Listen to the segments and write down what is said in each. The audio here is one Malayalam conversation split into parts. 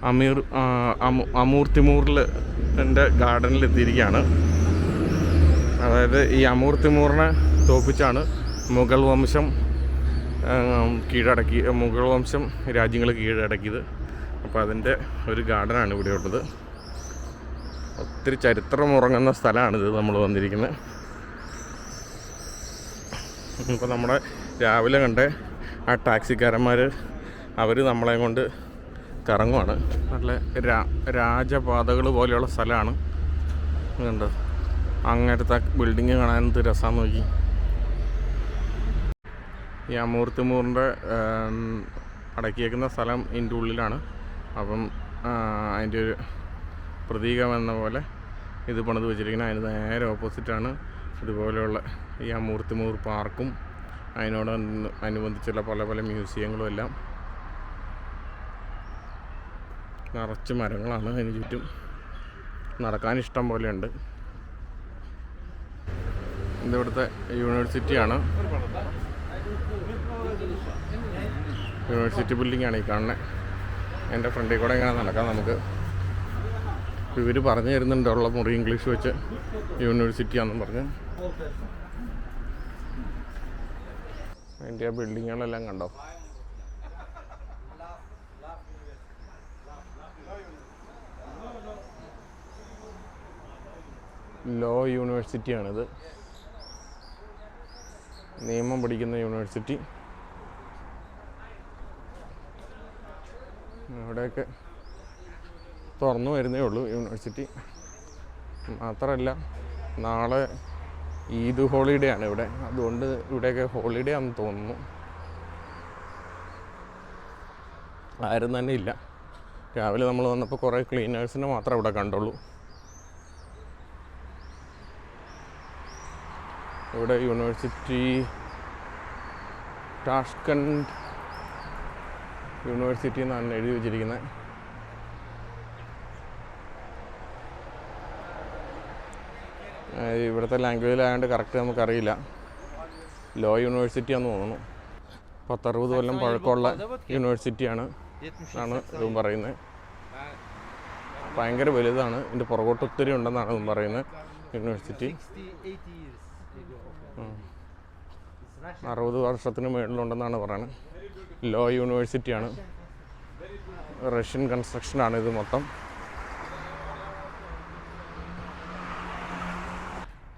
അമൂർ തിമൂറിൽ എൻ്റെ ഗാർഡനിൽ എത്തിയിരിക്കുകയാണ്. അതായത് ഈ അമൂർ തിമൂറിനെ തോപ്പിച്ചാണ് മുഗൾ വംശം മുഗൾ വംശം രാജ്യങ്ങൾ കീഴടക്കിയത്. അപ്പോൾ അതിൻ്റെ ഒരു ഗാർഡനാണ് ഇവിടെ ഉള്ളത്. ഒത്തിരി ചരിത്രം ഉറങ്ങുന്ന സ്ഥലമാണിത് നമ്മൾ വന്നിരിക്കുന്നത്. ഇപ്പോൾ നമ്മുടെ രാവിലെ കണ്ട ആ ടാക്സിക്കാരന്മാർ അവർ നമ്മളെ കൊണ്ട് കറങ്ങുവാണ്. നല്ല രാജപാതകൾ പോലെയുള്ള സ്ഥലമാണ്. കണ്ടോ, അങ്ങനത്തെ ബിൽഡിങ് കാണാൻ എന്ത് രസമാണെന്ന് നോക്കി. ഈ അമൂർ തിമൂറിൻ്റെ അടക്കിയേക്കുന്ന സ്ഥലം ഇതിൻ്റെ ഉള്ളിലാണ്. അപ്പം അതിൻ്റെ ഒരു പ്രതീകം എന്ന പോലെ ഇത് പണിത് വെച്ചിരിക്കുന്നത്. അതിന് നേരെ ഓപ്പോസിറ്റാണ് ഇതുപോലെയുള്ള ഈ അമൂർ തിമൂർ പാർക്കും അതിനോട് അനുബന്ധിച്ചുള്ള പല പല മ്യൂസിയങ്ങളും എല്ലാം. നിറച്ച് മരങ്ങളാണ് അതിന് ചുറ്റും. നടക്കാൻ ഇഷ്ടം പോലെയുണ്ട്. ഇതിവിടുത്തെ യൂണിവേഴ്സിറ്റിയാണ്. യൂണിവേഴ്സിറ്റി ബിൽഡിങ്ങാണ് ഈ കാണുന്നത്. എൻ്റെ ഫ്രണ്ടിൽ കൂടെ ഇങ്ങനെ നടക്കാം നമുക്ക്. ഇവർ പറഞ്ഞു തരുന്നുണ്ട് ഉള്ള മുറി ഇംഗ്ലീഷ് വെച്ച് യൂണിവേഴ്സിറ്റിയാണെന്ന് പറഞ്ഞ്. അതിൻ്റെ ആ ബിൽഡിങ്ങുകളെല്ലാം കണ്ടോ. ലോ യൂണിവേഴ്സിറ്റിയാണിത്. നിയമം പഠിക്കുന്ന യൂണിവേഴ്സിറ്റി. ഇവിടെയൊക്കെ തുറന്നു വരുന്നേ ഉള്ളൂ യൂണിവേഴ്സിറ്റി. മാത്രമല്ല നാളെ ഈദ് ഹോളിഡേ ആണ് ഇവിടെ. അതുകൊണ്ട് ഇവിടെയൊക്കെ ഹോളിഡേ ആണെന്ന് തോന്നുന്നു. ആരും തന്നെ ഇല്ല. രാവിലെ നമ്മൾ വന്നപ്പോൾ കുറേ ക്ലീനേഴ്സിനെ മാത്രമേ ഇവിടെ കണ്ടുള്ളൂ. ഇവിടെ യൂണിവേഴ്സിറ്റി ടാഷ്കൻഡ് യൂണിവേഴ്സിറ്റി എന്നാണ് എഴുതി വെച്ചിരിക്കുന്നത്. ഇവിടുത്തെ ലാംഗ്വേജിലായതുകൊണ്ട് കറക്റ്റ് നമുക്കറിയില്ല. ലോ യൂണിവേഴ്സിറ്റിയാണെന്ന് തോന്നുന്നു. 10-60 കൊല്ലം പഴക്കമുള്ള യൂണിവേഴ്സിറ്റിയാണ് എന്നാണ് ഇതും പറയുന്നത്. ഭയങ്കര വലുതാണ്. ഇതിൻ്റെ പുറകോട്ട് ഒത്തിരി ഉണ്ടെന്നാണ് ഇതും പറയുന്നത്. യൂണിവേഴ്സിറ്റി 60 വർഷത്തിന് മുകളിലുണ്ടെന്നാണ് പറയുന്നത്. ലോ യൂണിവേഴ്സിറ്റിയാണ്. റഷ്യൻ കൺസ്ട്രക്ഷനാണ് ഇത് മൊത്തം.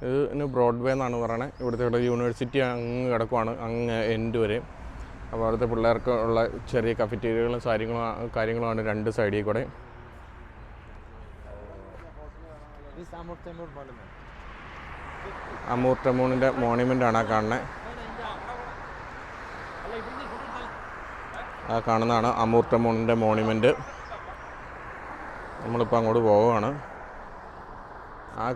ഇതിന് ബ്രോഡ്വേ എന്നാണ് പറയുന്നത്. ഇവിടുത്തെ യൂണിവേഴ്സിറ്റി അങ്ങ് കിടക്കുവാണ്, അങ്ങ് എൻഡ് വരെ. അപ്പോൾ അവിടുത്തെ പിള്ളേർക്ക് ഉള്ള ചെറിയ കഫറ്റീരിയകളും കാര്യങ്ങളുമാണ് രണ്ട് സൈഡിൽ കൂടെ. അമൂർ തിമൂറിൻ്റെ മോണ്യുമെൻ്റാണ് ആ കാണുന്നത്. ആ കാണുന്നതാണ് അമൂർ തിമൂറിൻ്റെ മോണ്യുമെൻ്റ്. നമ്മളിപ്പോൾ അങ്ങോട്ട് പോവുകയാണ്. ആ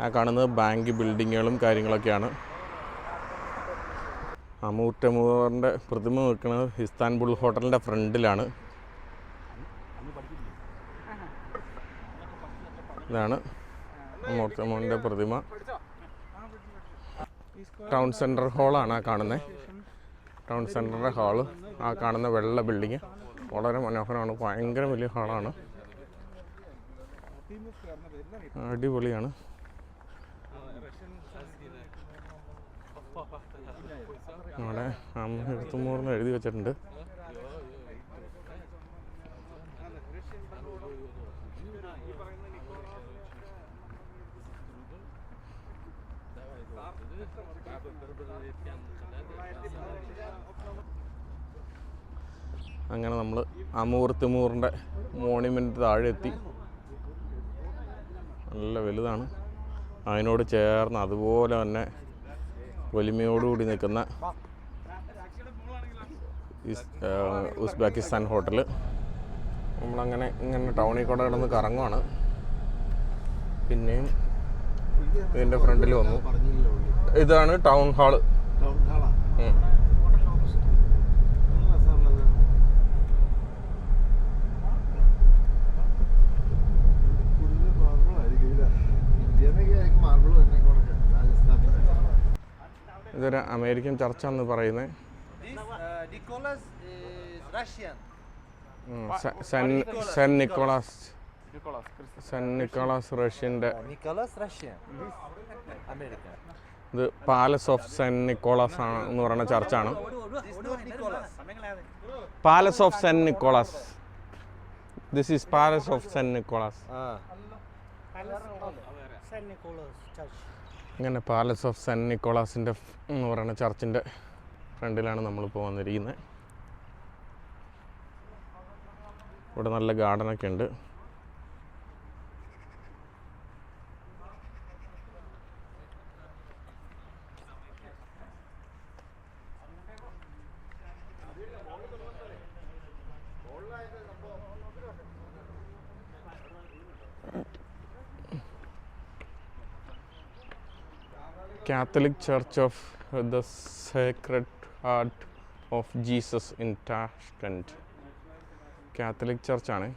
കാണുന്നത് ബാങ്ക് ബിൽഡിങ്ങുകളും കാര്യങ്ങളൊക്കെയാണ്. അമൂർ തിമൂറിൻ്റെ പ്രതിമ നിൽക്കുന്നത് ഇസ്താൻബുൾ ഹോട്ടലിൻ്റെ ഫ്രണ്ടിലാണ്. ഇതാണ് അമൂർ തിമൂറിൻ്റെ പ്രതിമ. ടൗൺ സെൻറ്റർ ഹാളാണ് ആ കാണുന്നത്. ടൗൺ സെൻറ്ററിൻ്റെ ഹാള്. ആ കാണുന്ന വെള്ള ബിൽഡിങ് വളരെ മനോഹരമാണ്. ഭയങ്കര വലിയ ഹാളാണ്. അടിപൊളിയാണ്. അവിടെ അമൂർ തിമൂറിന് എഴുതി വെച്ചിട്ടുണ്ട്. അങ്ങനെ നമ്മൾ അമൂർ തിമൂറിൻ്റെ മോണ്യുമെൻ്റ് താഴെ എത്തി. നല്ല വലുതാണ്. അതിനോട് ചേർന്ന് അതുപോലെ തന്നെ വലിമയോടുകൂടി നിൽക്കുന്ന ഉസ്ബെക്കിസ്ഥാൻ ഹോട്ടൽ. നമ്മളങ്ങനെ ഇങ്ങനെ ടൗണിൽ കൂടെ കിടന്ന് കറങ്ങുവാണ്. പിന്നെയും ഇതിൻ്റെ ഫ്രണ്ടിൽ വന്നു. ഇതാണ് ടൗൺ ഹാള്. ഇതൊരു അമേരിക്കൻ ചർച്ചാണെന്ന് പറയുന്നത്. Russian. സെന്റ് നിക്കോളാസ് റഷ്യൻ്റെ Nicholas Russian. American. ഇത് പാലസ് ഓഫ് സെന്റ് നിക്കോളാസ് ആണ് എന്ന് പറയുന്ന ചർച്ചാണ്. This not Nicholas. Palace of Saint Nicholas. This is palace of Saint Nicholas. ഇങ്ങനെ പാലസ് ഓഫ് സെന്റ് നിക്കോളാസിൻ്റെ എന്ന് പറയുന്ന ചർച്ചിൻ്റെ ഫ്രണ്ടിലാണ് നമ്മളിപ്പോൾ വന്നിരിക്കുന്നത്. ഇവിടെ നല്ല ഗാർഡനൊക്കെ ഉണ്ട്. Catholic church of the sacred heart of Jesus in Tashkent. Catholic ചർച്ചാണ്.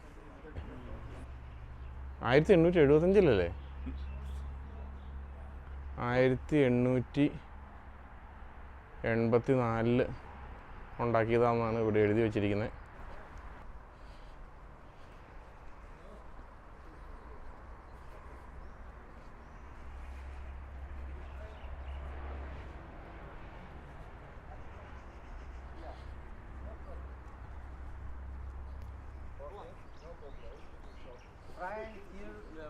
1875 1884 ഉണ്ടാക്കിയതാണെന്നാണ് ഇവിടെ എഴുതി വച്ചിരിക്കുന്നത്.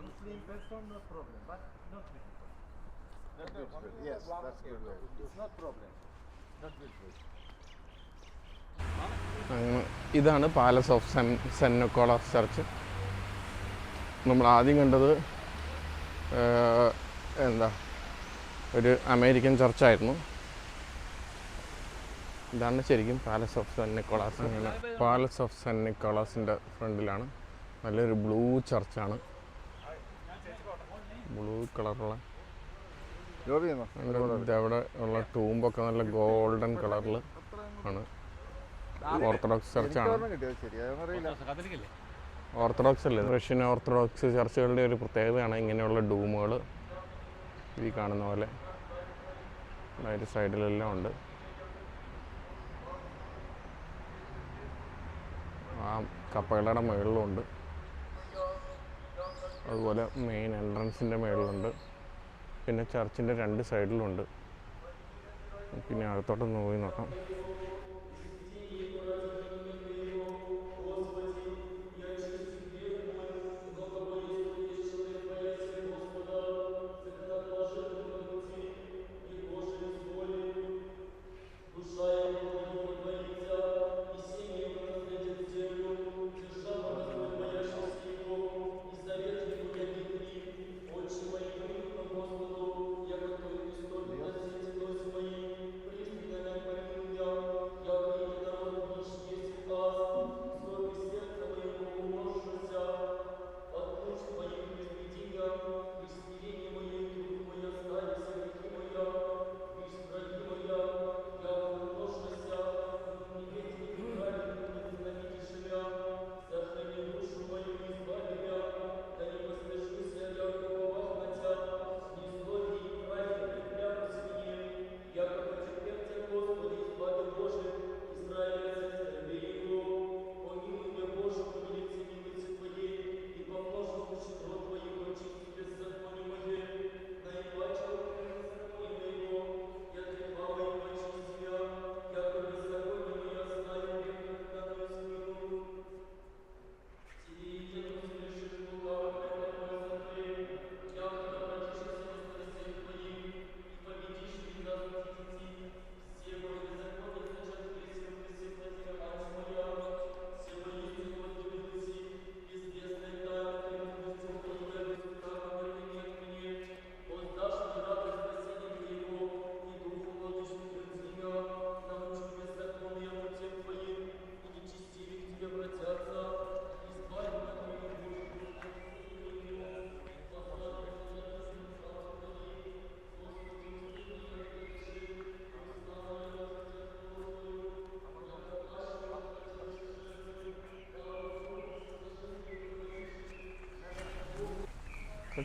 Muslim person, no problem, but not beautiful. Not beautiful. Yes, that's good word. It's not problem. Not beautiful. ഇതാണ് palace of Saint Nicholas church. നമ്മൾ ആദ്യം കണ്ടത് ഒരു അമേരിക്കൻ ചർച്ചായിരുന്നു. ഇതാണ് ശരിക്കും palace of Saint Nicholas. Palace of Saint നിക്കോളാസിൻ്റെ ഫ്രണ്ടിലാണ് നല്ലൊരു ബ്ലൂ ചർച്ചാണ്. ബ്ലൂ കളറുള്ള ഇതവിടെ ഉള്ള ടൂമ്പൊക്കെ നല്ല ഗോൾഡൻ കളറിൽ ആണ്. ഓർത്തഡോക്സ് ചർച്ചാണ്. ഓർത്തഡോക്സ് അല്ലേ, റഷ്യൻ ഓർത്തഡോക്സ് ചർച്ചുകളുടെ ഒരു പ്രത്യേകതയാണ് ഇങ്ങനെയുള്ള ഡൂമുകൾ. ഈ കാണുന്ന പോലെ ഒരു സൈഡിലെല്ലാം ഉണ്ട്. ആ കപ്പകളുടെ മുകളിലുണ്ട്. അതുപോലെ മെയിൻ എൻട്രൻസിൻ്റെ മുകളിലുണ്ട്. പിന്നെ ചർച്ചിൻ്റെ രണ്ട് സൈഡിലുണ്ട്. പിന്നെ അകത്തോട്ടൊന്ന് പോയി നോക്കാം.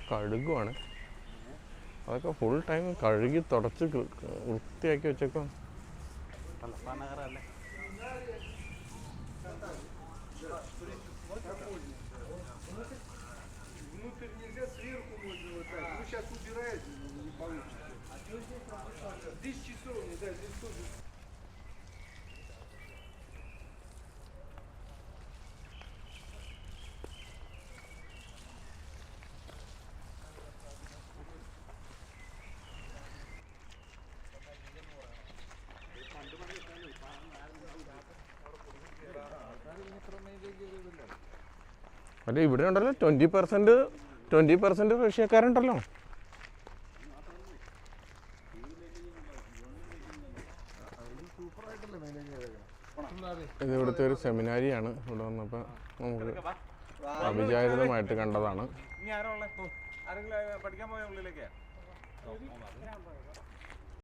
കഴുകുവാണ്. അതൊക്കെ ഫുൾ ടൈം കഴുകി തുടച്ച് വൃത്തിയാക്കി വെച്ചേക്കും. അല്ല ഇവിടെ ഉണ്ടല്ലോ 20% റഷ്യക്കാരുണ്ടല്ലോ. ഇത് ഇവിടുത്തെ ഒരു സെമിനാരിയാണ്. ഇവിടെ വന്നപ്പോൾ നമുക്ക് അവിചാരിതമായിട്ട് കണ്ടതാണ്. ഇനി ആരാ ഉള്ളത്? ആരെങ്കിലും പഠിക്കാൻ പോയ ഉള്ളിലേക്കാ?